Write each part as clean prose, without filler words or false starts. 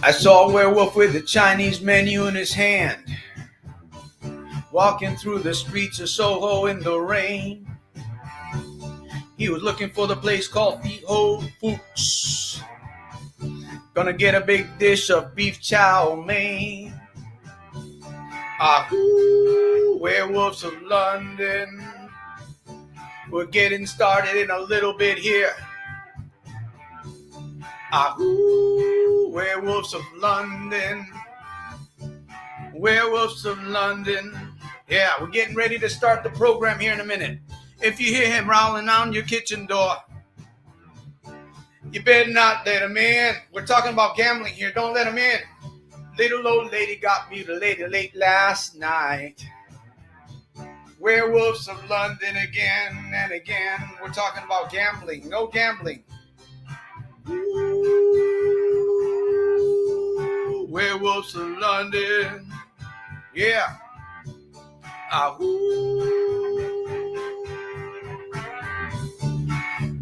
I saw a werewolf with a Chinese menu in his hand, walking through the streets of Soho in the rain. He was looking for the place called the Whole Foods. Gonna get a big dish of beef chow mein. Ahoo, werewolves of London. We're getting started in a little bit here. Ahoo, werewolves of London. Werewolves of London. Yeah, we're getting ready to start the program here in a minute. If you hear him rowling on your kitchen door, you better not let him in. We're talking about gambling here. Don't let him in. Little old lady got mutilated late last night. Werewolves of London again and again. We're talking about gambling. No gambling. Ooh, werewolves of London. Yeah. Ahoo.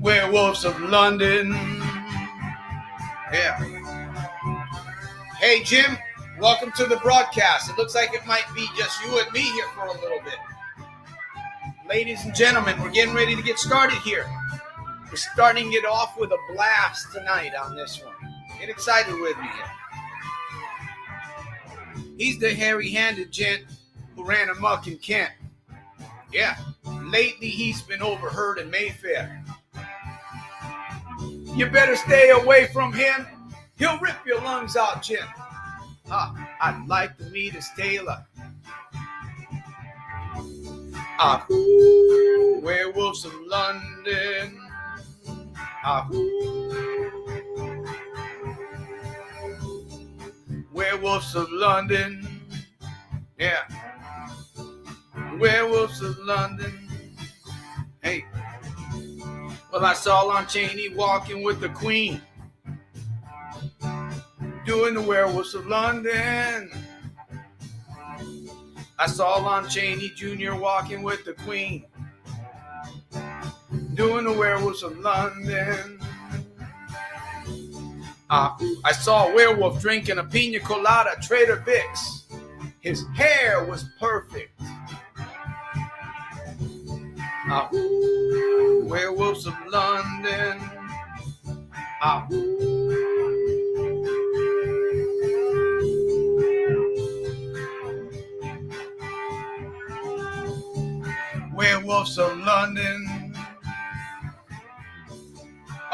Werewolves of London. Yeah. Hey, Jim. Welcome to the broadcast. It looks like it might be just you and me here for a little bit. Ladies and gentlemen, we're getting ready to get started here. We're starting it off with a blast tonight on this one. Get excited with me here. He's the hairy-handed gent who ran amok in Kent. Yeah, lately he's been overheard in Mayfair. You better stay away from him. He'll rip your lungs out, Jim. I'd like to meet his tailor. Ahoo, werewolves of London. Ahoo, werewolves of London. Yeah, werewolves of London. Hey, well, I saw Lon Chaney walking with the Queen, doing the werewolves of London. I saw Lon Chaney Jr. walking with the Queen, doing the werewolves of London. I saw a werewolf drinking a pina colada at Trader Vic's. His hair was perfect. Werewolves of London. Werewolves of London.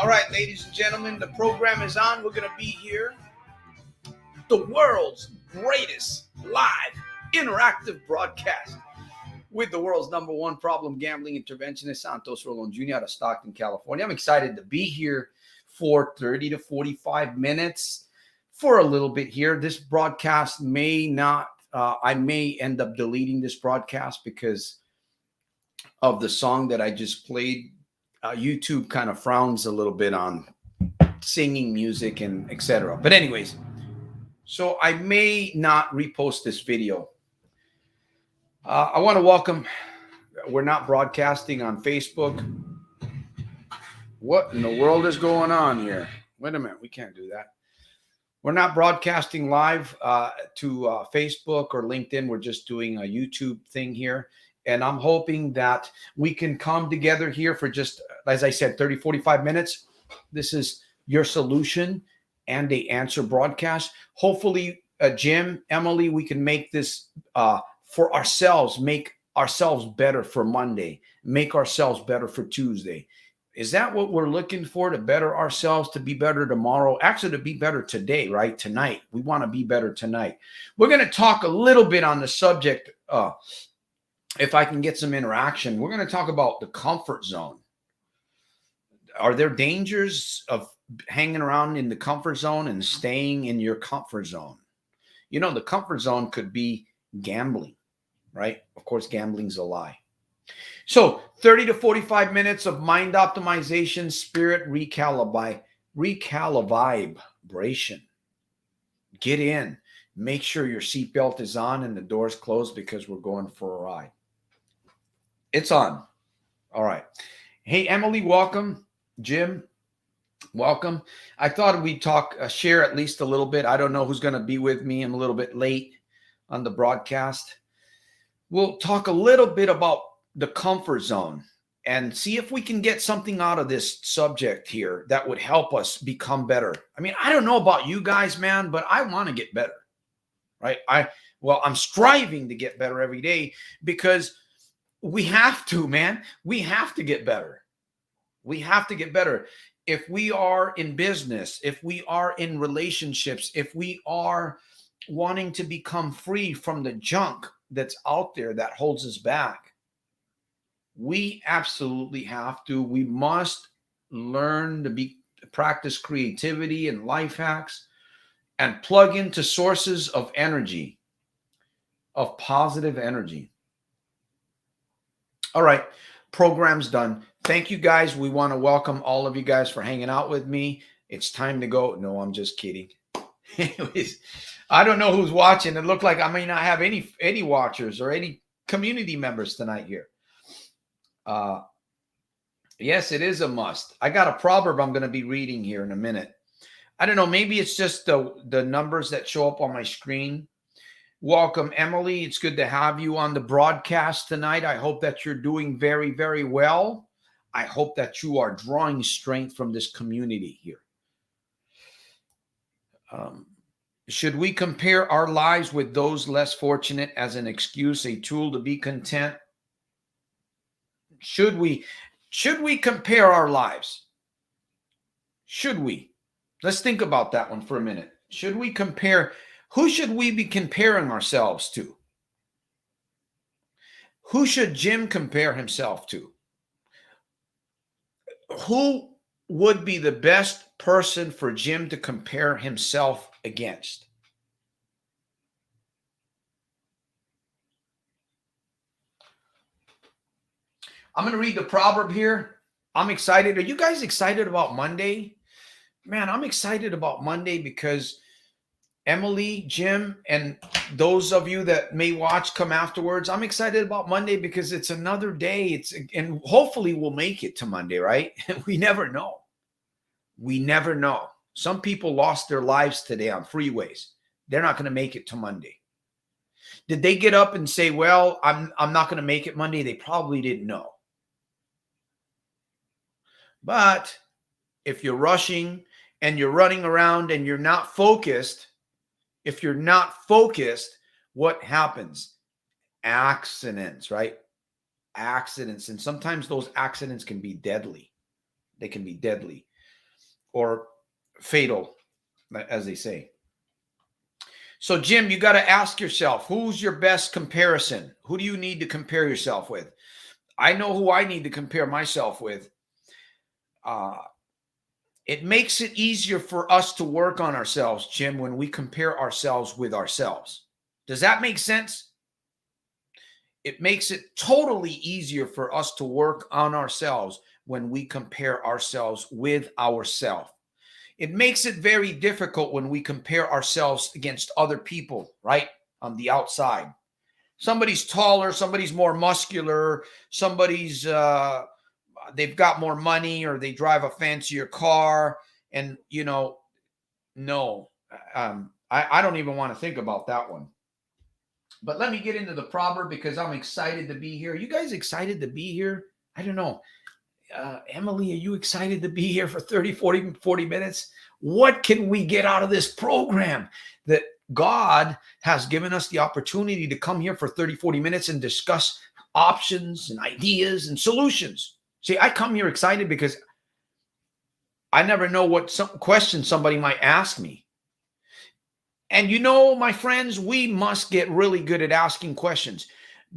All right, ladies and gentlemen, the program is on. We're going to be here. The world's greatest live interactive broadcast with the world's number one problem gambling interventionist, Santos Rolon Jr. out of Stockton, California. I'm excited to be here for 30 to 45 minutes for a little bit here. This broadcast may not, I may end up deleting this broadcast because of the song that I just played. YouTube kind of frowns a little bit on singing music and etc. But anyways, so I may not repost this video. I want to welcome, we're not broadcasting on Facebook. What in the world is going on here? Wait a minute, we can't do that. We're not broadcasting live to Facebook or LinkedIn. We're just doing a YouTube thing here. And I'm hoping that we can come together here for just, as I said, 30, 45 minutes. This is your solution and the answer broadcast. Hopefully, Jim, Emily, we can make this for ourselves, make ourselves better for Monday, make ourselves better for Tuesday. Is that what we're looking for, to better ourselves, to be better tomorrow? Actually, to be better today, right? Tonight. We want to be better tonight. We're going to talk a little bit on the subject, if I can get some interaction. We're going to talk about the comfort zone. Are there dangers of hanging around in the comfort zone and staying in your comfort zone? You know, the comfort zone could be gambling, right? Of course, gambling's a lie. So 30 to 45 minutes of mind optimization, spirit recalibration. Get in. Make sure your seatbelt is on and the door's closed because we're going for a ride. It's on. All right. Hey, Emily, welcome. Jim, Welcome. I thought we'd talk, share at least a little bit. I don't know who's going to be with me. I'm a little bit late on the broadcast. We'll talk a little bit about the comfort zone and see if we can get something out of this subject here that would help us become better. I mean, I don't know about you guys, man, but I want to get better, right? I'm striving to get better every day because we have to, man. We have to get better. We have to get better. If we are in business, if we are in relationships, if we are wanting to become free from the junk that's out there that holds us back, we absolutely have to. We must learn to practice creativity and life hacks and plug into sources of energy, of positive energy. All right, program's done. Thank you guys. We want to welcome all of you guys for hanging out with me. It's time to go. No, I'm just kidding. Anyways, I don't know who's watching. It looked like I may not have any watchers or any community members tonight here. Yes, it is a must. I got a proverb I'm going to be reading here in a minute. I don't know. Maybe it's just the numbers that show up on my screen. Welcome, Emily. It's good to have you on the broadcast tonight. I hope that you're doing very, very well. I hope that you are drawing strength from this community here. Should we compare our lives with those less fortunate as an excuse, a tool to be content? Should we compare our lives? Should we? Let's think about that one for a minute. Should we compare? Who should we be comparing ourselves to? Who should Jim compare himself to? Who would be the best person for Jim to compare himself against? I'm going to read the proverb here. I'm excited. Are you guys excited about Monday? Man, I'm excited about Monday because Emily, Jim, and those of you that may watch come afterwards, I'm excited about Monday because it's another day. And hopefully we'll make it to Monday, right? We never know. We never know. Some people lost their lives today on freeways. They're not going to make it to Monday. Did they get up and say, well, I'm not going to make it Monday? They probably didn't know. But if you're rushing and you're running around and you're not focused, if you're not focused, what happens? Accidents, right? Accidents. And sometimes those accidents can be deadly. They can be deadly or fatal, as they say. So, Jim, you got to ask yourself, who's your best comparison? Who do you need to compare yourself with? I know who I need to compare myself with. It makes it easier for us to work on ourselves, Jim, when we compare ourselves with ourselves. Does that make sense? It makes it totally easier for us to work on ourselves when we compare ourselves with ourselves. It makes it very difficult when we compare ourselves against other people, right? On the outside. Somebody's taller, somebody's more muscular, somebody's they've got more money or they drive a fancier car. And, no, I don't even want to think about that one. But let me get into the proverb because I'm excited to be here. You guys excited to be here? I don't know. Emily, are you excited to be here for 30, 40 minutes? What can we get out of this program that God has given us the opportunity to come here for 30, 40 minutes and discuss options and ideas and solutions? See, I come here excited because I never know what question somebody might ask me. And my friends, we must get really good at asking questions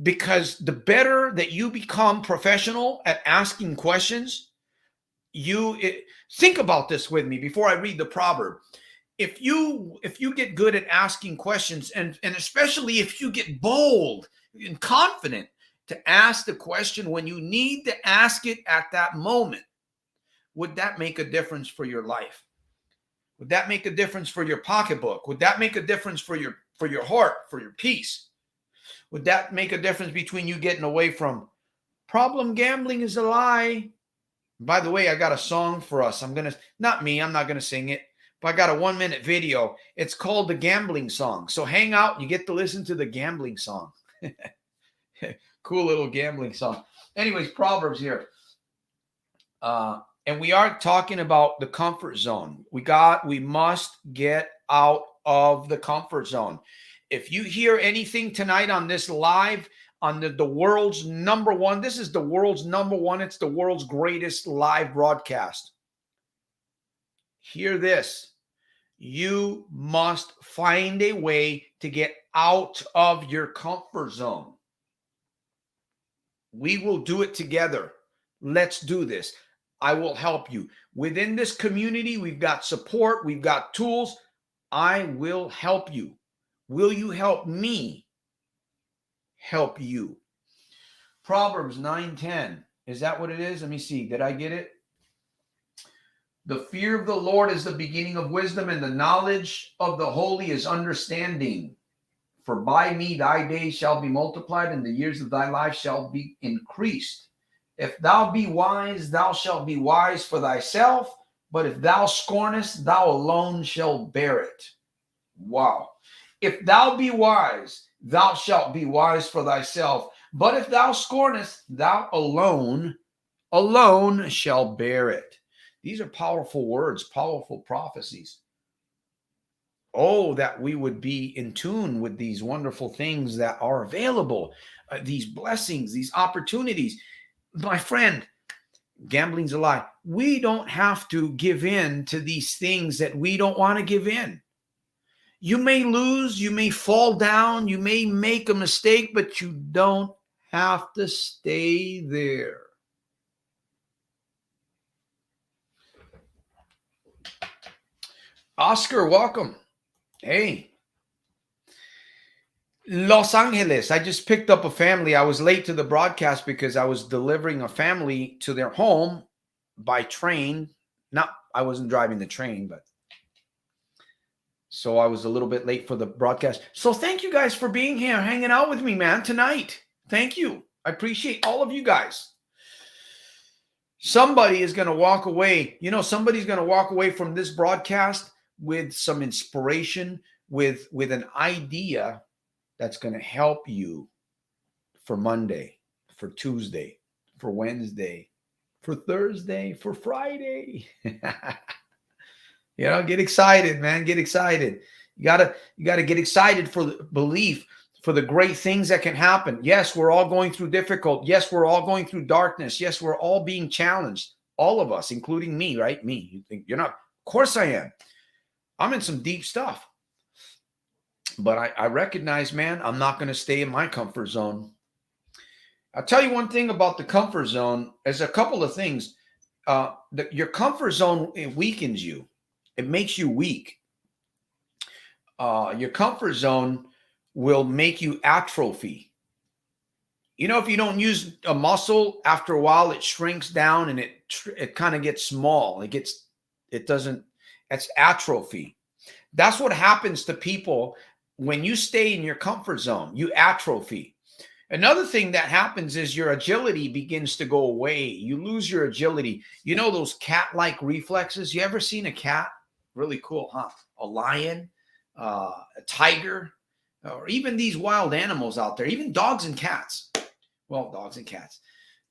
because the better that you become professional at asking questions, think about this with me before I read the proverb. If you get good at asking questions and especially if you get bold and confident to ask the question when you need to ask it at that moment, would that make a difference for your life? Would that make a difference for your pocketbook? Would that make a difference for your heart, for your peace? Would that make a difference between you getting away from problem gambling is a lie? By the way, I got a song for us. Not me, I'm not going to sing it, but I got a 1-minute video. It's called the Gambling Song. So hang out. You get to listen to the gambling song. Cool little gambling song. Anyways, Proverbs here. And we are talking about the comfort zone. We must get out of the comfort zone. If you hear anything tonight on this live, on the world's number one, this is the world's number one. It's the world's greatest live broadcast. Hear this. You must find a way to get out of your comfort zone. We will do it together. Let's do this. I will help you. Within this community, we've got support. We've got tools. I will help you. Will you help me help you? Proverbs 9:10. Is that what it is? Let me see. Did I get it? The fear of the Lord is the beginning of wisdom, and the knowledge of the holy is understanding. For by me thy days shall be multiplied, and the years of thy life shall be increased. If thou be wise, thou shalt be wise for thyself, but if thou scornest, thou alone shalt bear it. Wow. If thou be wise, thou shalt be wise for thyself, but if thou scornest, thou alone shall bear it. These are powerful words, powerful prophecies. Oh, that we would be in tune with these wonderful things that are available, these blessings, these opportunities. My friend, gambling's a lie. We don't have to give in to these things that we don't want to give in. You may lose, you may fall down, you may make a mistake, but you don't have to stay there. Oscar, welcome. Hey. Los Angeles. I just picked up a family. I was late to the broadcast because I was delivering a family to their home by train. I wasn't driving the train, but so I was a little bit late for the broadcast. So thank you guys for being here, hanging out with me, man, tonight. Thank you. I appreciate all of you guys. Somebody is going to walk away. Somebody's going to walk away from this broadcast with some inspiration, with an idea that's going to help you for Monday, for Tuesday, for Wednesday, for Thursday, for Friday. Get excited, man. Get excited. You gotta get excited for the belief, for the great things that can happen. Yes, we're all going through difficult. Yes, we're all going through darkness. Yes, we're all being challenged. All of us, including me, right? Me. You think you're not? Of course I am. I'm in some deep stuff. But I recognize, man, I'm not going to stay in my comfort zone. I'll tell you one thing about the comfort zone. There's a couple of things. Your comfort zone, it weakens you. It makes you weak. Your comfort zone will make you atrophy. If you don't use a muscle, after a while it shrinks down and it kind of gets small. It's atrophy. That's what happens to people when you stay in your comfort zone. You atrophy. Another thing that happens is your agility begins to go away. You lose your agility. Those cat-like reflexes? You ever seen a cat? Really cool, huh? A lion, a tiger, or even these wild animals out there, even dogs and cats. Well, dogs and cats.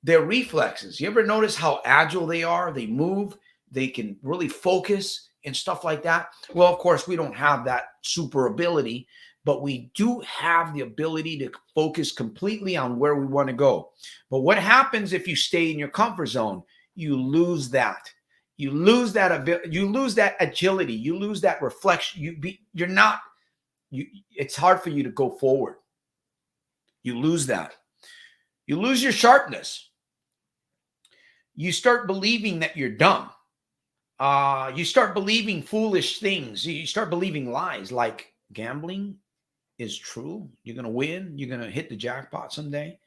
Their reflexes. You ever notice how agile they are? They move. They can really focus and stuff like that. Well, of course, we don't have that super ability, but we do have the ability to focus completely on where we want to go. But what happens if you stay in your comfort zone? You lose that. You lose that ability. You lose that agility. You lose that reflection. It's hard for you to go forward. You lose that. You lose your sharpness. You start believing that you're dumb. You start believing foolish things. You start believing lies like gambling is true. You're going to win. You're going to hit the jackpot someday.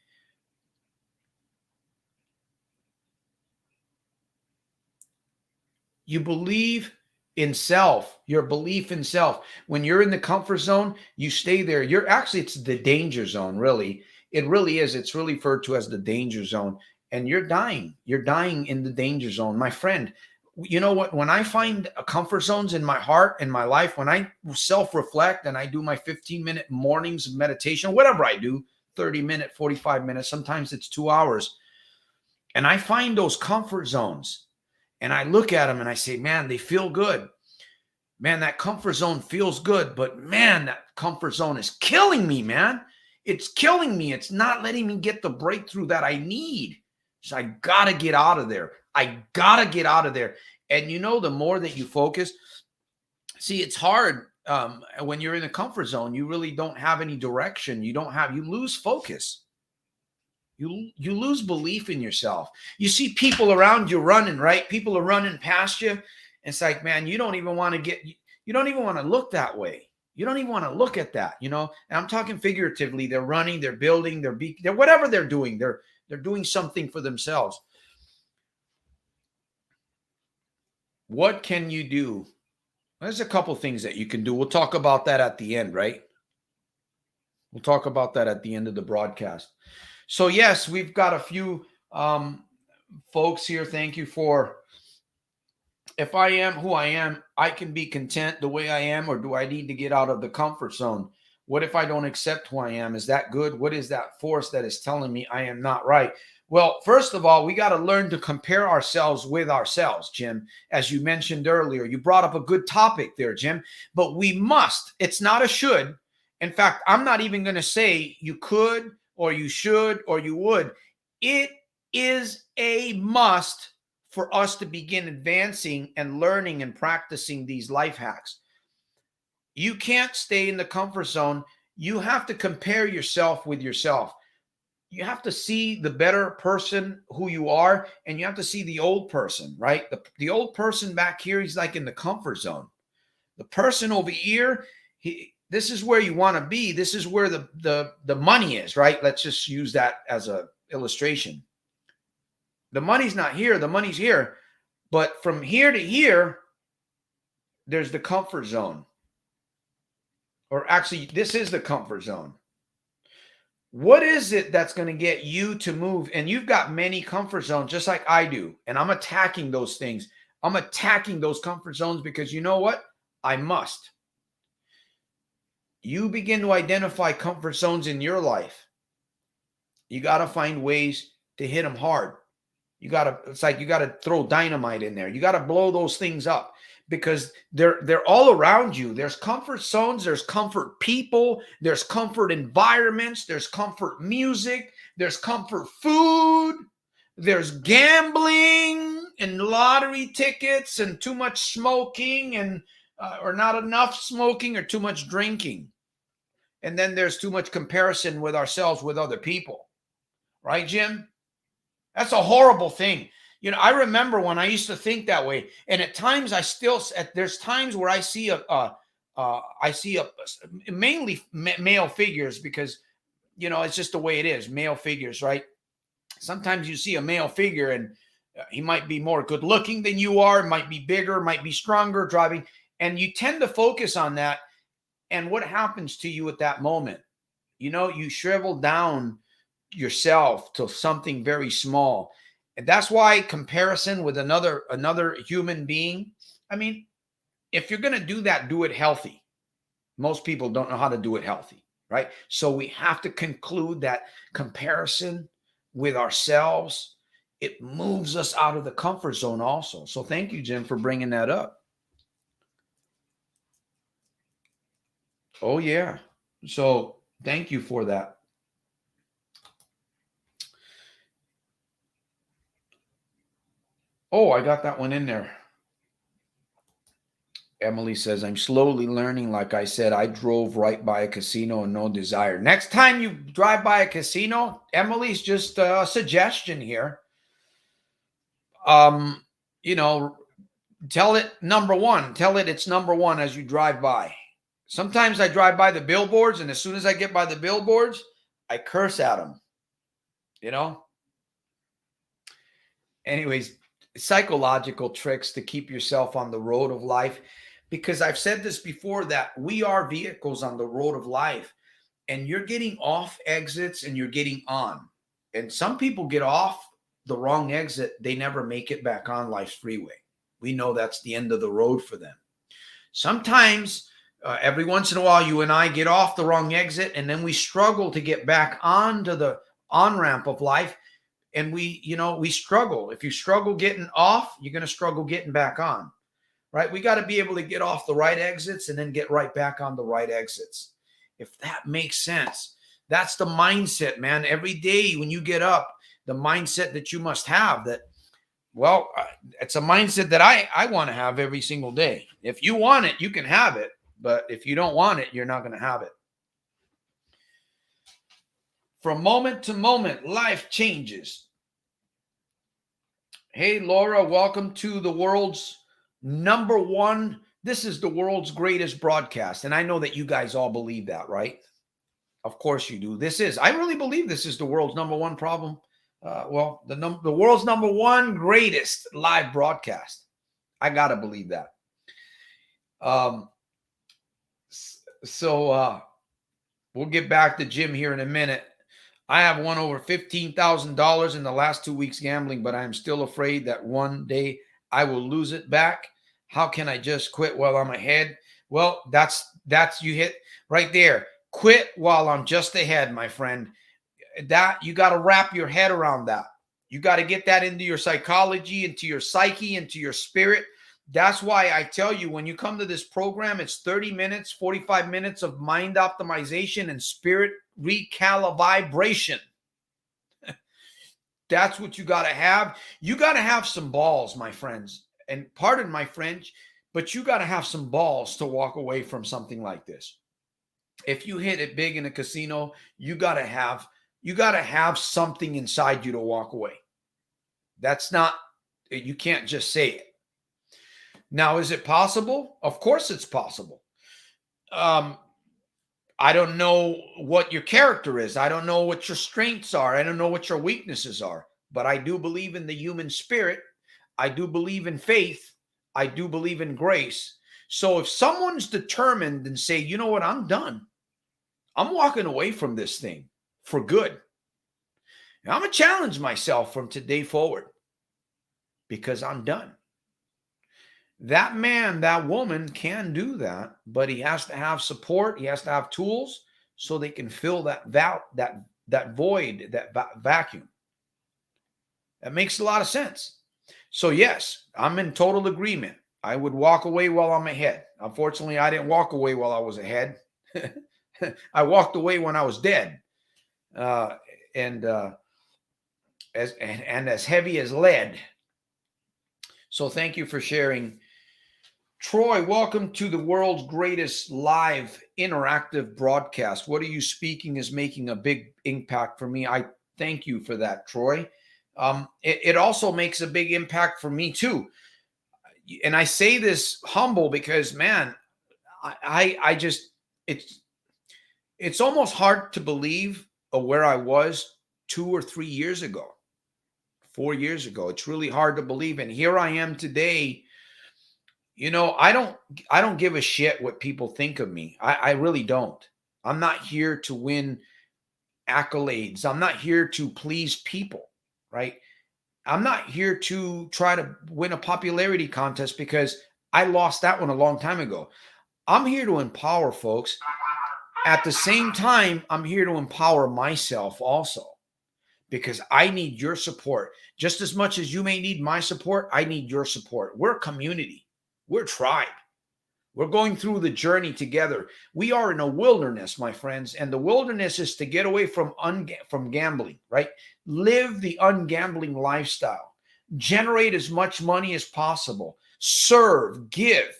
You believe in self, your belief in self. When you're in the comfort zone, you stay there. It's the danger zone, really. It really is. It's really referred to as the danger zone. and you're dying. You're dying in the danger zone. My friend, you know what? When I find comfort zones in my heart, in my life, when I self-reflect and I do my 15-minute mornings of meditation, whatever I do, 30-minute, 45 minutes, sometimes it's 2 hours, and I find those comfort zones and I look at them and I say, man, they feel good. Man, that comfort zone feels good, but man, that comfort zone is killing me, man. It's killing me. It's not letting me get the breakthrough that I need. So I got to get out of there. I got to get out of there. And you know, the more that you focus, see, it's hard when you're in a comfort zone. You really don't have any direction. You lose focus. You lose belief in yourself. You see people around you running, right? People are running past you. It's like, man, you don't even want to look that way. You don't even want to look at that, you know? And I'm talking figuratively. They're running, they're building, they're whatever they're doing. They're doing something for themselves. What can you do? There's a couple things that you can do. We'll talk about that at the end, right? We'll talk about that at the end of the broadcast. So yes, we've got a few folks here. Thank you for, if I am who I am, I can be content the way I am, or do I need to get out of the comfort zone? What if I don't accept who I am? Is that good? What is that force that is telling me I am not right? Well, first of all, we got to learn to compare ourselves with ourselves, Jim. As you mentioned earlier, you brought up a good topic there, Jim, but we must. It's not a should. In fact, I'm not even going to say you could or you should or you would. It is a must for us to begin advancing and learning and practicing these life hacks. You can't stay in the comfort zone. You have to compare yourself with yourself. You have to see the better person who you are, and you have to see the old person, right? The old person back here, he's like in the comfort zone. The person over here, this is where you want to be. This is where the money is, right? Let's just use that as an illustration. The money's not here. The money's here. But from here to here, there's the comfort zone. Or actually, this is the comfort zone. What is it that's going to get you to move? And you've got many comfort zones, just like I do. And I'm attacking those things. I'm attacking those comfort zones because you know what? I must. You begin to identify comfort zones in your life. You got to find ways to hit them hard. It's like you got to throw dynamite in there. You got to blow those things up because they're all around you. There's comfort zones, there's comfort people, there's comfort environments, there's comfort music, there's comfort food, there's gambling and lottery tickets and too much smoking and or not enough smoking or too much drinking. And then there's too much comparison with ourselves with other people. Right, Jim? That's a horrible thing. You know, I remember when I used to think that way, and at times there's times where I see mainly male figures because, you know, it's just the way it is, male figures, right? Sometimes you see a male figure and he might be more good looking than you are, might be bigger, might be stronger driving, and you tend to focus on that. And what happens to you at that moment? You know, you shrivel down yourself to something very small. And that's why comparison with another human being, I mean, if you're going to do that, do it healthy. Most people don't know how to do it healthy, right? So we have to conclude that comparison with ourselves, it moves us out of the comfort zone also. So thank you, Jim, for bringing that up. Oh, yeah. So thank you for that. Oh, I got that one in there. Emily says, I'm slowly learning. Like I said, I drove right by a casino and no desire. Next time you drive by a casino, Emily's just a suggestion here. You know, tell it it's number one as you drive by. Sometimes I drive by the billboards, and as soon as I get by the billboards, I curse at them. You know? Anyways, psychological tricks to keep yourself on the road of life. Because I've said this before, that we are vehicles on the road of life, and you're getting off exits and you're getting on. And some people get off the wrong exit, they never make it back on life's freeway. We know that's the end of the road for them. Sometimes, every once in a while, you and I get off the wrong exit, and then we struggle to get back onto the on-ramp of life. And we struggle. If you struggle getting off, you're going to struggle getting back on, right? We got to be able to get off the right exits and then get right back on the right exits. If that makes sense, that's the mindset, man. Every day when you get up, the mindset that you must have that, well, it's a mindset that I want to have every single day. If you want it, you can have it. But if you don't want it, you're not going to have it. From moment to moment, life changes. Hey, Laura, welcome to the world's number one. This is the world's greatest broadcast. And I know that you guys all believe that, right? Of course you do. I really believe this is the world's number one problem. The world's number one greatest live broadcast. I got to believe that. We'll get back to Jim here in a minute. I have won over $15,000 in the last 2 weeks gambling, but I am still afraid that one day I will lose it back. How can I just quit while I'm ahead? Well, that's you hit right there. Quit while I'm just ahead, my friend. That you got to wrap your head around that. You got to get that into your psychology, into your psyche, into your spirit. That's why I tell you, when you come to this program, it's 30 minutes, 45 minutes of mind optimization and spirit recalibration. That's what you got to have. You got to have some balls, my friends. And pardon my French, but you got to have some balls to walk away from something like this. If you hit it big in a casino, you got to have something inside you to walk away. You can't just say it. Now, is it possible? Of course it's possible. I don't know what your character is. I don't know what your strengths are. I don't know what your weaknesses are. But I do believe in the human spirit. I do believe in faith. I do believe in grace. So if someone's determined and say, you know what, I'm done. I'm walking away from this thing for good. And I'm going to challenge myself from today forward because I'm done. That man, that woman can do that, but he has to have support. He has to have tools so they can fill that void, that vacuum. That makes a lot of sense. So yes, I'm in total agreement. I would walk away while I'm ahead. Unfortunately, I didn't walk away while I was ahead. I walked away when I was dead, and as heavy as lead. So thank you for sharing. Troy, welcome to the world's greatest live interactive broadcast. What are you speaking is making a big impact for me. I thank you for that, Troy. It also makes a big impact for me too. And I say this humble because, man, I just, it's almost hard to believe where I was 2 or 3 years ago, 4 years ago. It's really hard to believe. And here I am today. You know, I don't give a shit what people think of me. I really don't. I'm not here to win accolades. I'm not here to please people, right? I'm not here to try to win a popularity contest because I lost that one a long time ago. I'm here to empower folks. At the same time, I'm here to empower myself also because I need your support. Just as much as you may need my support, I need your support. We're a community. We're a tribe. We're going through the journey together. We are in a wilderness, my friends, and the wilderness is to get away from gambling, right? Live the ungambling lifestyle. Generate as much money as possible. Serve, give,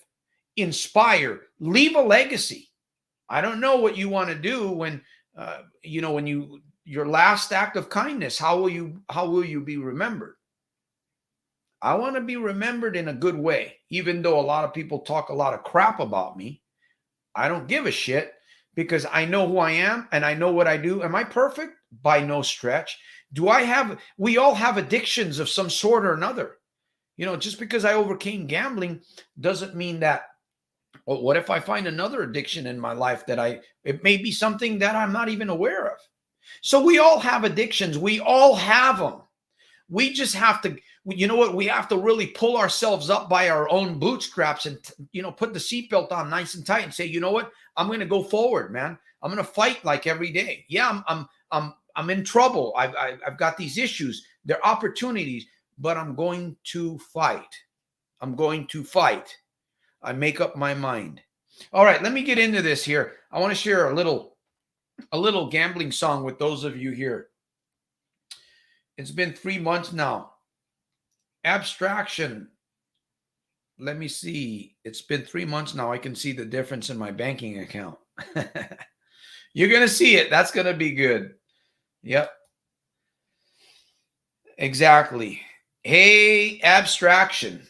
inspire, leave a legacy. I don't know what you want to do when your last act of kindness. How will you be remembered? I want to be remembered in a good way. Even though a lot of people talk a lot of crap about me, I don't give a shit because I know who I am and I know what I do. Am I perfect? By no stretch. We all have addictions of some sort or another. You know, just because I overcame gambling doesn't mean that, well, what if I find another addiction in my life it may be something that I'm not even aware of. So we all have addictions. We all have them. We just have to, you know what? We have to really pull ourselves up by our own bootstraps and, put the seatbelt on nice and tight and say, you know what? I'm going to go forward, man. I'm going to fight like every day. Yeah, I'm in trouble. I've got these issues. They're opportunities, but I'm going to fight. I'm going to fight. I make up my mind. All right, let me get into this here. I want to share a little gambling song with those of you here. It's been 3 months now. Abstraction. Let me see. It's been 3 months now. I can see the difference in my banking account. You're going to see it. That's going to be good. Yep. Exactly. Hey, abstraction.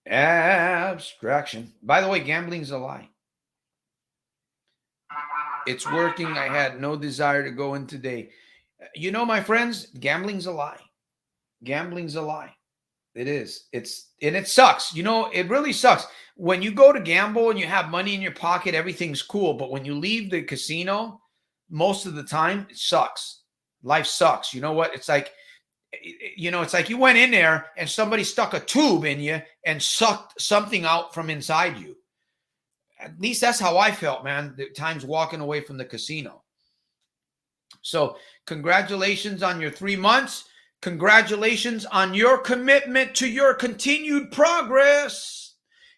Abstraction. By the way, gambling's a lie. It's working. I had no desire to go in today. You know, my friends, gambling's a lie. Gambling's a lie. It is. And it sucks. You know, it really sucks. When you go to gamble and you have money in your pocket, everything's cool. But when you leave the casino, most of the time, it sucks. Life sucks. You know what? It's like, it's like you went in there and somebody stuck a tube in you and sucked something out from inside you. At least that's how I felt, man, the times walking away from the casino. So congratulations on your 3 months. Congratulations on your commitment to your continued progress.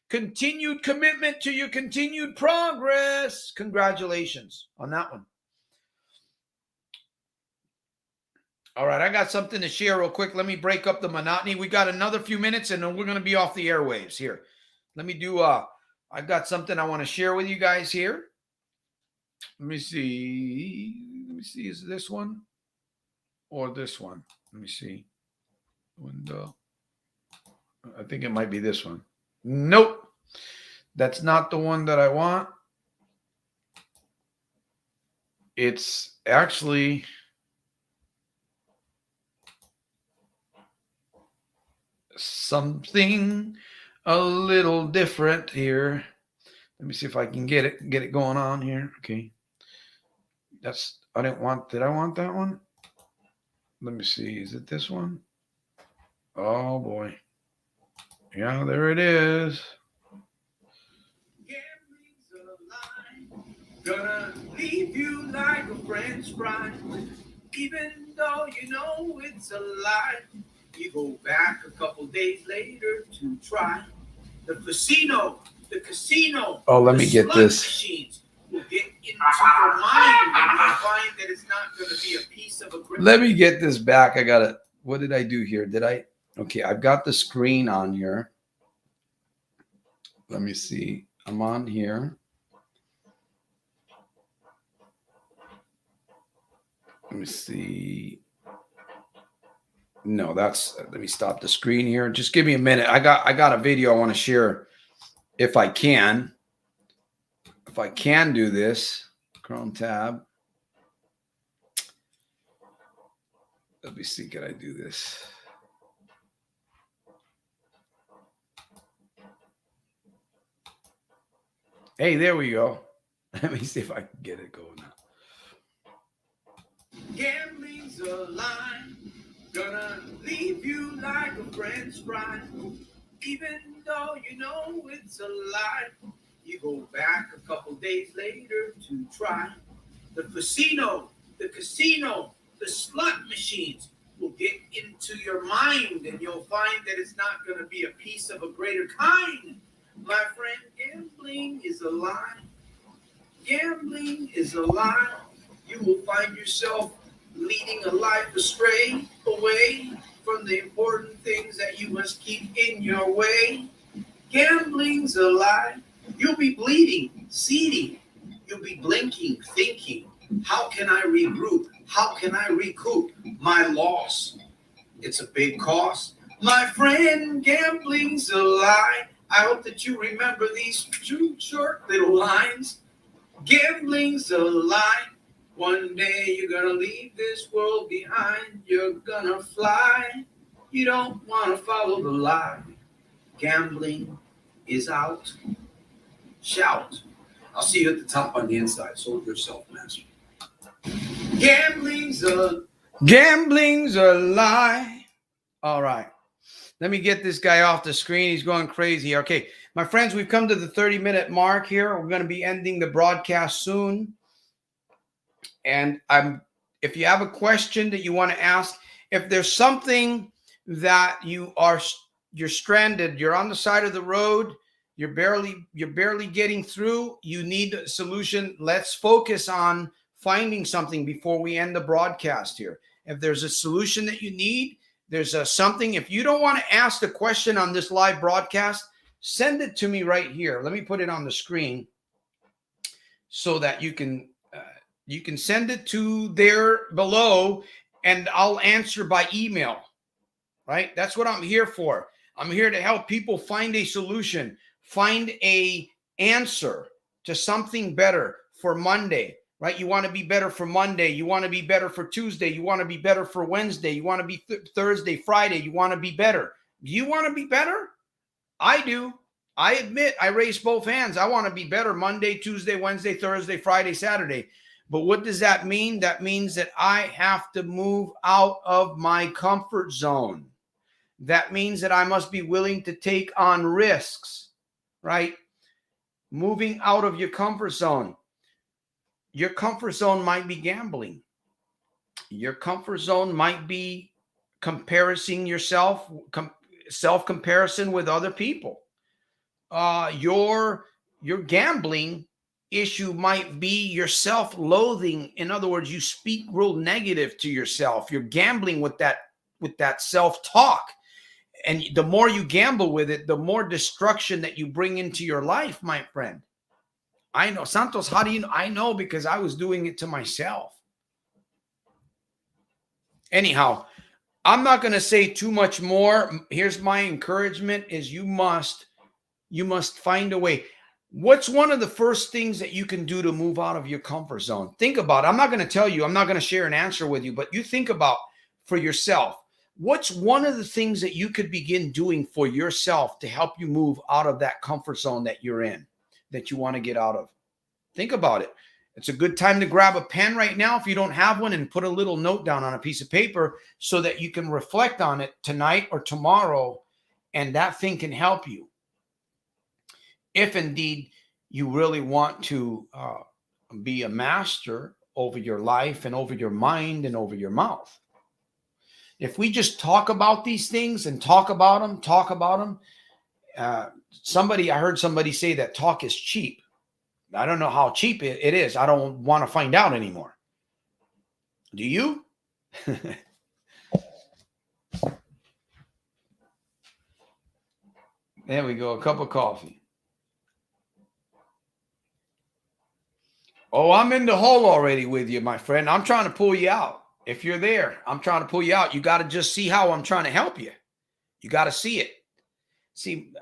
Continued commitment to your continued progress. Congratulations on that one. All right, I got something to share real quick. Let me break up the monotony. We got another few minutes and then we're going to be off the airwaves here. Let me do I've got something I want to share with you guys here. Let me see. Is it this one or this one? Let me see. Window. I think it might be this one. Nope. That's not the one that I want. It's actually something a little different here. Let me see if I can get it going on here. Okay. Did I want that one? Let me see. Is it this one? Oh boy. Yeah, there it is. Gambling's a lie. Gonna leave you like a French fry. Even though you know it's a lie. You go back a couple days later to try. The casino. Oh, let me get this. Will get into your mind and you'll find that it's not going to be a piece of a grip. Let me get this back. What did I do here? Okay, I've got the screen on here. Let me see. I'm on here. Let me see. No, let me stop the screen here. Just give me a minute. I got a video I want to share if I can. If I can do this, Chrome tab. Let me see, can I do this? Hey, there we go. Let me see if I can get it going now. Gambling's a lie. Gonna leave you like a French fry. Even though you know it's a lie. You go back a couple days later to try. The casino, the slot machines will get into your mind and you'll find that it's not going to be a piece of a greater kind. My friend, gambling is a lie. Gambling is a lie. You will find yourself leading a life astray, away from the important things that you must keep in your way. Gambling's a lie. You'll be bleeding, seeding. You'll be blinking, thinking, how can I regroup? How can I recoup my loss? It's a big cost. My friend, gambling's a lie. I hope that you remember these two short little lines. Gambling's a lie. One day you're gonna leave this world behind. You're gonna fly. You don't want to follow the lie. Gambling is out. Shout. I'll see you at the top on the inside. Solve yourself, master. Gambling's a lie. All right. Let me get this guy off the screen. He's going crazy. Okay, my friends, we've come to the 30-minute mark here. We're going to be ending the broadcast soon. And if you have a question that you want to ask, if there's something that you're stranded, you're on the side of the road, you're barely getting through, you need a solution, let's focus on finding something before we end the broadcast here. If there's a solution that you need, there's something, if you don't want to ask the question on this live broadcast, send it to me right here. Let me put it on the screen so that you can send it to there below, and I'll answer by email, right? That's what I'm here for. I'm here to help people find a solution, find a answer to something better for Monday, right? You want to be better for Monday. You want to be better for Tuesday. You want to be better for Wednesday. You want to be Thursday, Friday. You want to be better. Do you want to be better? I do. I admit, I raise both hands. I want to be better Monday, Tuesday, Wednesday, Thursday, Friday, Saturday. But what does that mean? That means that I have to move out of my comfort zone. That means that I must be willing to take on risks, right? Moving out of your comfort zone. Your comfort zone might be gambling. Your comfort zone might be comparing yourself, self-comparison with other people. Your gambling issue might be your self-loathing. In other words, you speak real negative to yourself. You're gambling with that self-talk. And the more you gamble with it, the more destruction that you bring into your life, my friend. I know. Santos, how do you know? I know because I was doing it to myself. Anyhow, I'm not going to say too much more. Here's my encouragement is you must find a way. What's one of the first things that you can do to move out of your comfort zone? Think about it. I'm not going to tell you. I'm not going to share an answer with you, but you think about for yourself. What's one of the things that you could begin doing for yourself to help you move out of that comfort zone that you're in, that you want to get out of? Think about it. It's a good time to grab a pen right now if you don't have one and put a little note down on a piece of paper so that you can reflect on it tonight or tomorrow, and that thing can help you. If indeed you really want to be a master over your life and over your mind and over your mouth. If we just talk about these things and talk about them, I heard somebody say that talk is cheap. I don't know how cheap it is. I don't want to find out anymore. Do you? There we go. A cup of coffee. Oh, I'm in the hole already with you, my friend. I'm trying to pull you out. If you're there, I'm trying to pull you out. You got to just see how I'm trying to help you. You got to see it. See,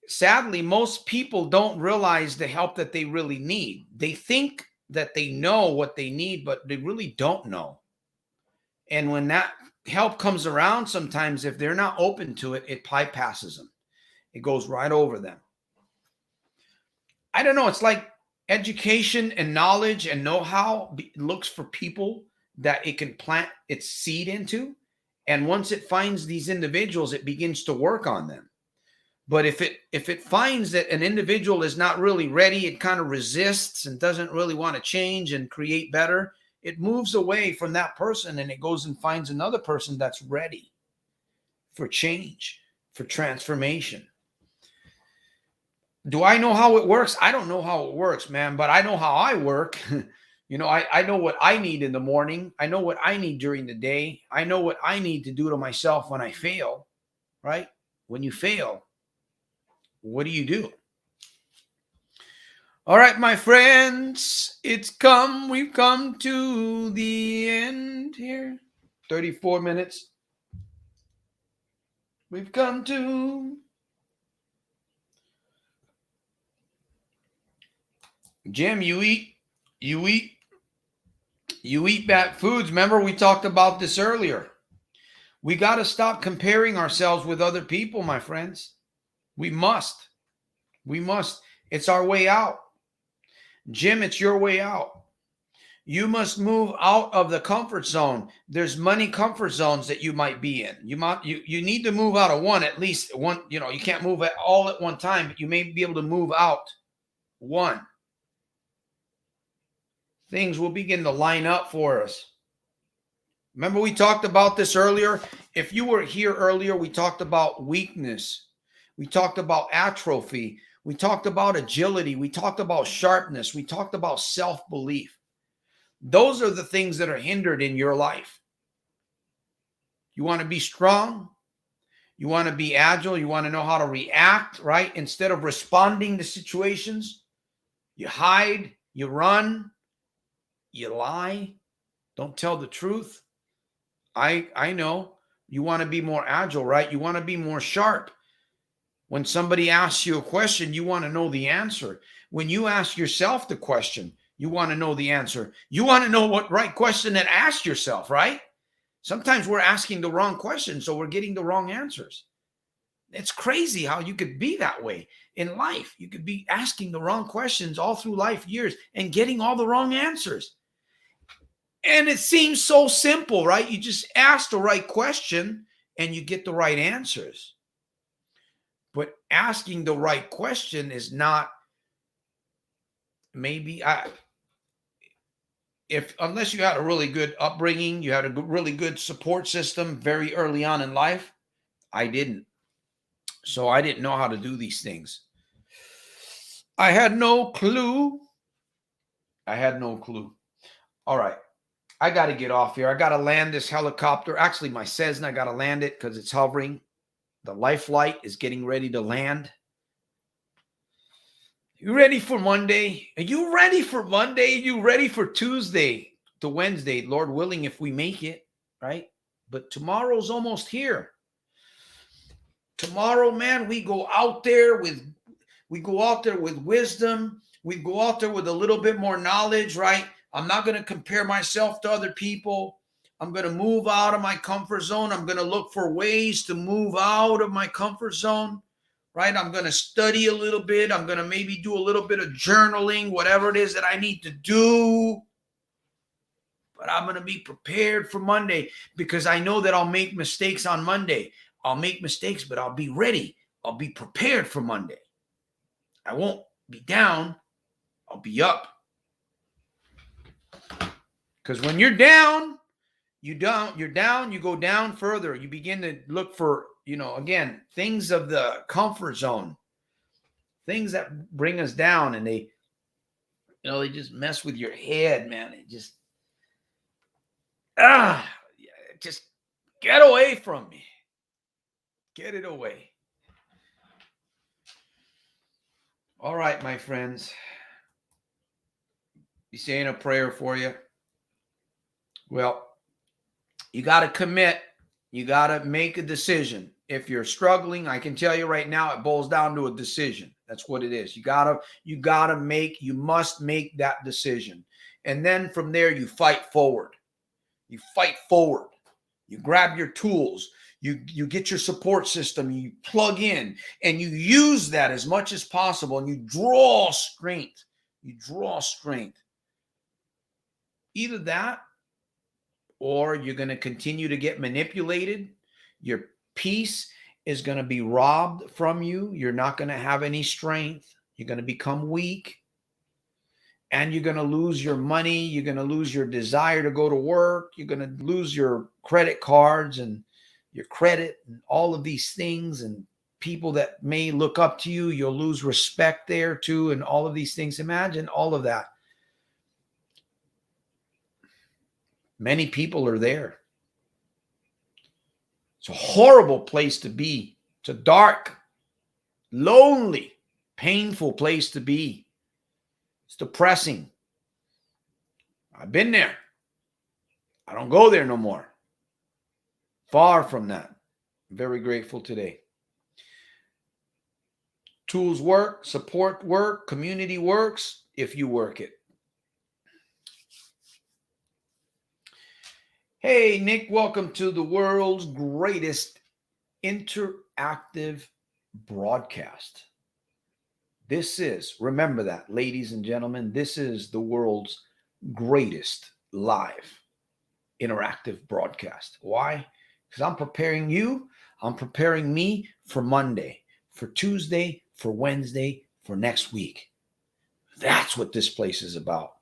sadly, most people don't realize the help that they really need. They think that they know what they need, but they really don't know. And when that help comes around, sometimes if they're not open to it, it bypasses them. It goes right over them. I don't know. It's like education and knowledge and know-how looks for people that it can plant its seed into. And once it finds these individuals, it begins to work on them. But if it finds that an individual is not really ready, it kind of resists and doesn't really want to change and create better, it moves away from that person and it goes and finds another person that's ready for change, for transformation. Do I know how it works? I don't know how it works, man, but I know how I work. I know what I need in the morning. I know what I need during the day. I know what I need to do to myself when I fail, right? When you fail, what do you do? All right, my friends, we've come to the end here. 34 minutes. We've come to... Jim, you eat bad foods. Remember, we talked about this earlier. We got to stop comparing ourselves with other people, my friends. We must. It's our way out. Jim, it's your way out. You must move out of the comfort zone. There's many comfort zones that you might be in. You need to move out of one, at least one. You know, you can't move it all at one time, but you may be able to move out one. Things will begin to line up for us. Remember, we talked about this earlier. If you were here earlier, we talked about weakness. We talked about atrophy. We talked about agility. We talked about sharpness. We talked about self-belief. Those are the things that are hindered in your life. You want to be strong. You want to be agile. You want to know how to react, right? Instead of responding to situations, you hide, you run, you lie, don't tell the truth. I know you want to be more agile, right? You want to be more sharp. When somebody asks you a question, you want to know the answer. When you ask yourself the question, you want to know the answer. You want to know what right question to ask yourself, right? Sometimes we're asking the wrong question, so we're getting the wrong answers. It's crazy how you could be that way in life. You could be asking the wrong questions all through life years and getting all the wrong answers. And it seems so simple, right? You just ask the right question and you get the right answers. But asking the right question is not unless you had a really good upbringing, you had a really good support system very early on in life. I didn't. So I didn't know how to do these things. I had no clue. All right. I got to get off here. I got to land this helicopter. Actually, my Cessna, I got to land it because it's hovering. The life flight is getting ready to land. You ready for Monday? Are you ready for Monday? Are you ready for Tuesday to Wednesday? Lord willing, if we make it, right? But tomorrow's almost here. Tomorrow, man, we go out there with wisdom. We go out there with a little bit more knowledge, right? I'm not going to compare myself to other people. I'm going to move out of my comfort zone. I'm going to look for ways to move out of my comfort zone, right? I'm going to study a little bit. I'm going to maybe do a little bit of journaling, whatever it is that I need to do. But I'm going to be prepared for Monday because I know that I'll make mistakes on Monday. I'll make mistakes, but I'll be ready. I'll be prepared for Monday. I won't be down. I'll be up. Because when you're down, you go down further. You begin to look for, again, things of the comfort zone, things that bring us down, and they just mess with your head, man. It just, just get away from me. Get it away. All right, my friends. Be saying a prayer for you. Well, you got to commit. You got to make a decision. If you're struggling, I can tell you right now, it boils down to a decision. That's what it is. You must make that decision. And then from there, you fight forward. You fight forward. You grab your tools. You get your support system. You plug in and you use that as much as possible. And you draw strength. Either that, or you're going to continue to get manipulated. Your peace is going to be robbed from you. You're not going to have any strength. You're going to become weak. And you're going to lose your money. You're going to lose your desire to go to work. You're going to lose your credit cards and your credit and all of these things. And people that may look up to you, you'll lose respect there too. And all of these things. Imagine all of that. Many people are there. It's a horrible place to be. It's a dark, lonely, painful place to be. It's depressing. I've been there. I don't go there no more. Far from that. I'm very grateful today. Tools work, support work, community works if you work it. Hey, Nick, welcome to the world's greatest interactive broadcast. Remember that, ladies and gentlemen, this is the world's greatest live interactive broadcast. Why? Because I'm preparing you, I'm preparing me for Monday, for Tuesday, for Wednesday, for next week. That's what this place is about.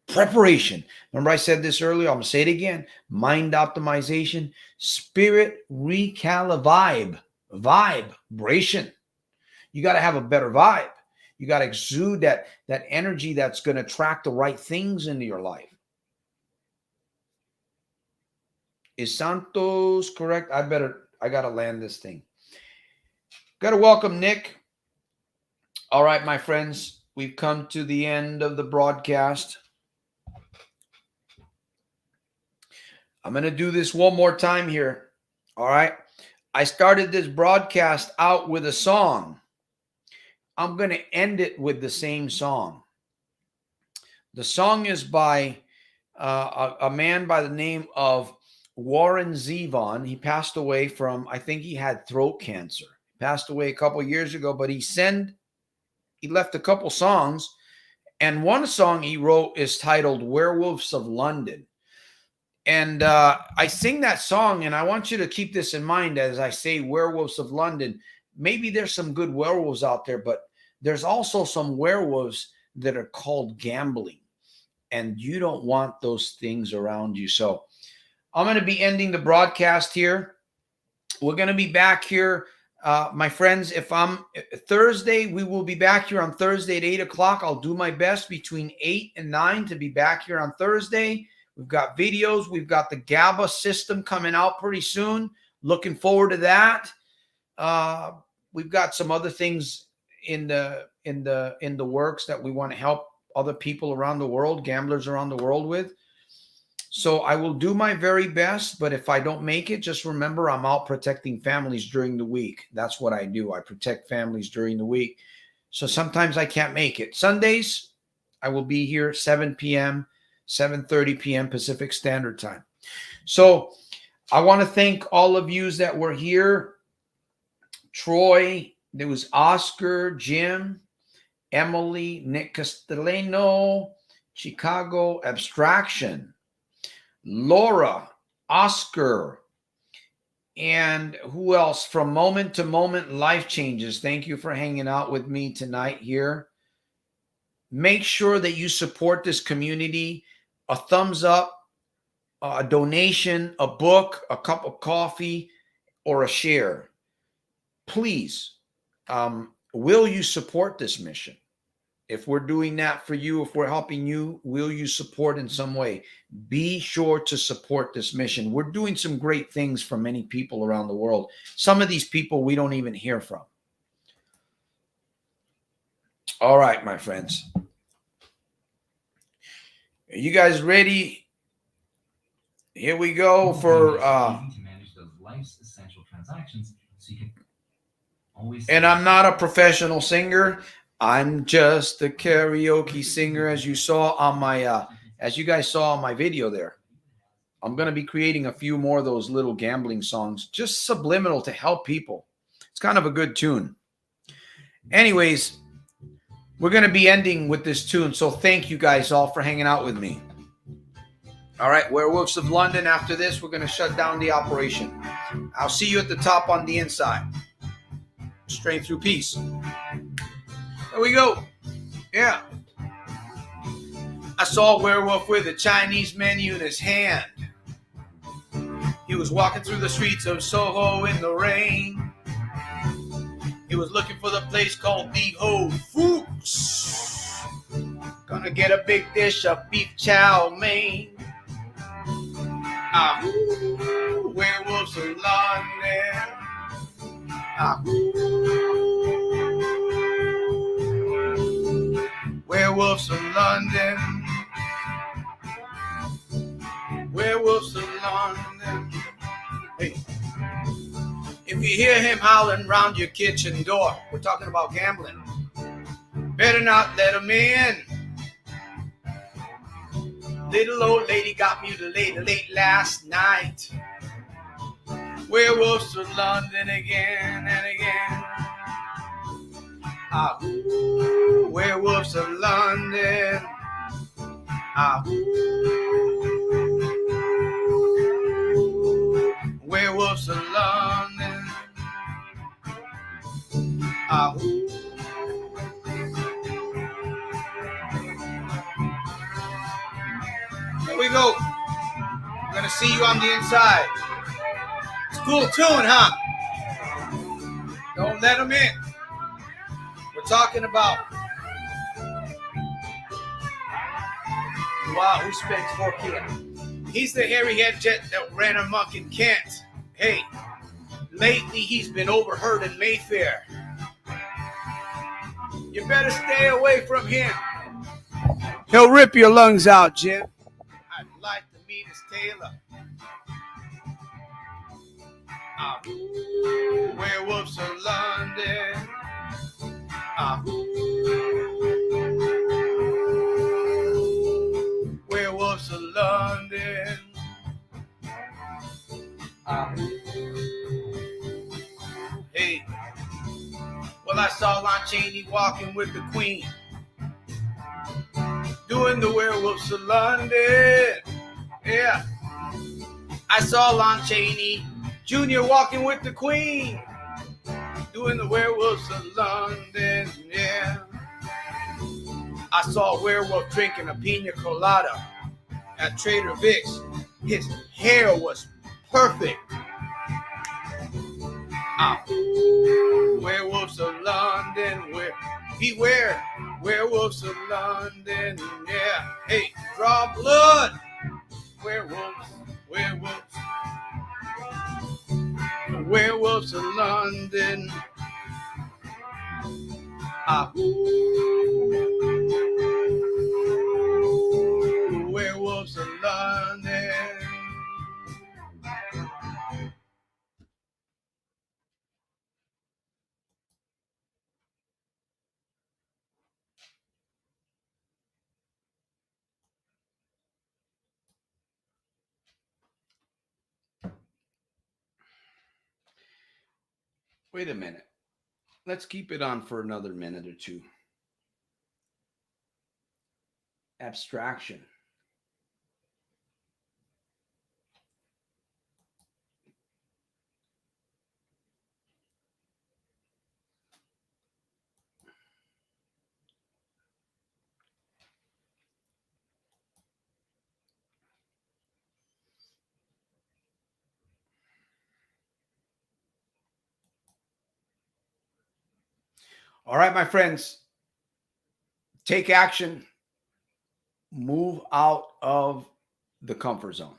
Preparation. Remember I said this earlier, I'm going to say it again. Mind optimization, spirit vibration. You got to have a better vibe. You got to exude that energy that's going to attract the right things into your life. Is Santos correct? I got to land this thing. Got to welcome Nick. All right, my friends, we've come to the end of the broadcast. I'm going to do this one more time here. All right. I started this broadcast out with a song. I'm going to end it with the same song. The song is by a man by the name of Warren Zevon. He passed away from, I think he had throat cancer. He passed away a couple years ago, but he left a couple songs. And one song he wrote is titled Werewolves of London. And I sing that song, and I want you to keep this in mind as I say Werewolves of London. Maybe there's some good werewolves out there, but there's also some werewolves that are called gambling, and you don't want those things around you. So I'm going to be ending the broadcast here. We're going to be back here, my friends. Thursday, we will be back here on Thursday at 8 o'clock. I'll do my best between 8 and 9 to be back here on Thursday. We've got videos. We've got the GABA system coming out pretty soon. Looking forward to that. We've got some other things in the works that we want to help other people around the world, gamblers around the world with. So I will do my very best, but if I don't make it, just remember I'm out protecting families during the week. That's what I do. I protect families during the week. So sometimes I can't make it. Sundays, I will be here 7 p.m., 7:30 p.m. Pacific Standard Time. So I want to thank all of you that were here. Troy, there was Oscar, Jim, Emily, Nick Castellano, Chicago Abstraction, Laura, Oscar, and who else? From Moment to Moment Life Changes. Thank you for hanging out with me tonight here. Make sure that you support this community. A thumbs up, a donation, a book, a cup of coffee, or a share. Please, will you support this mission? If we're doing that for you, if we're helping you, will you support in some way? Be sure to support this mission. We're doing some great things for many people around the world. Some of these people we don't even hear from. All right, my friends. Are you guys ready? Here we go for to manage those life's essential transactions so you can always. And I'm not a professional singer. I'm just a karaoke singer, as you saw on my as you guys saw on my video there. I'm going to be creating a few more of those little gambling songs, just subliminal to help people. It's kind of a good tune. Anyways, we're going to be ending with this tune, so thank you guys all for hanging out with me. All right, Werewolves of London. After this, we're going to shut down the operation. I'll see you at the top on the inside. Straight through peace. There we go. Yeah. I saw a werewolf with a Chinese menu in his hand. He was walking through the streets of Soho in the rain. He was looking for the place called the Ho Fooks. Gonna get a big dish of beef chow mein. Ahoo, werewolves of London. Ahoo, werewolves of London. Werewolves of London. Hey. If you hear him howling round your kitchen door, we're talking about gambling, better not let him in. Little old lady got mutilated late last night. Werewolves of London again and again. Ahoo, werewolves of London. Werewolves of London. Here we go. I'm gonna see you on the inside. It's a cool tune, huh? Don't let them in. We're talking about wow, who spends 4K? He's the hairy head jet that ran amok in Kent. Hey, lately he's been overheard in Mayfair. You better stay away from him. He'll rip your lungs out, Jim. I'd like to meet his tailor. Werewolves of London. Werewolves of London. Hey, well, I saw Lon Chaney walking with the Queen, doing the Werewolves of London. Yeah, I saw Lon Chaney Jr. walking with the Queen, doing the Werewolves of London. Yeah, I saw a werewolf drinking a pina colada at Trader Vic's. His hair was perfect. Werewolves of London, beware, werewolves of London, yeah. Hey, draw blood, werewolves, werewolves, werewolves of London. Werewolves of London. Wait a minute. Let's keep it on for another minute or two. Abstraction. All right, my friends, take action. Move out of the comfort zone.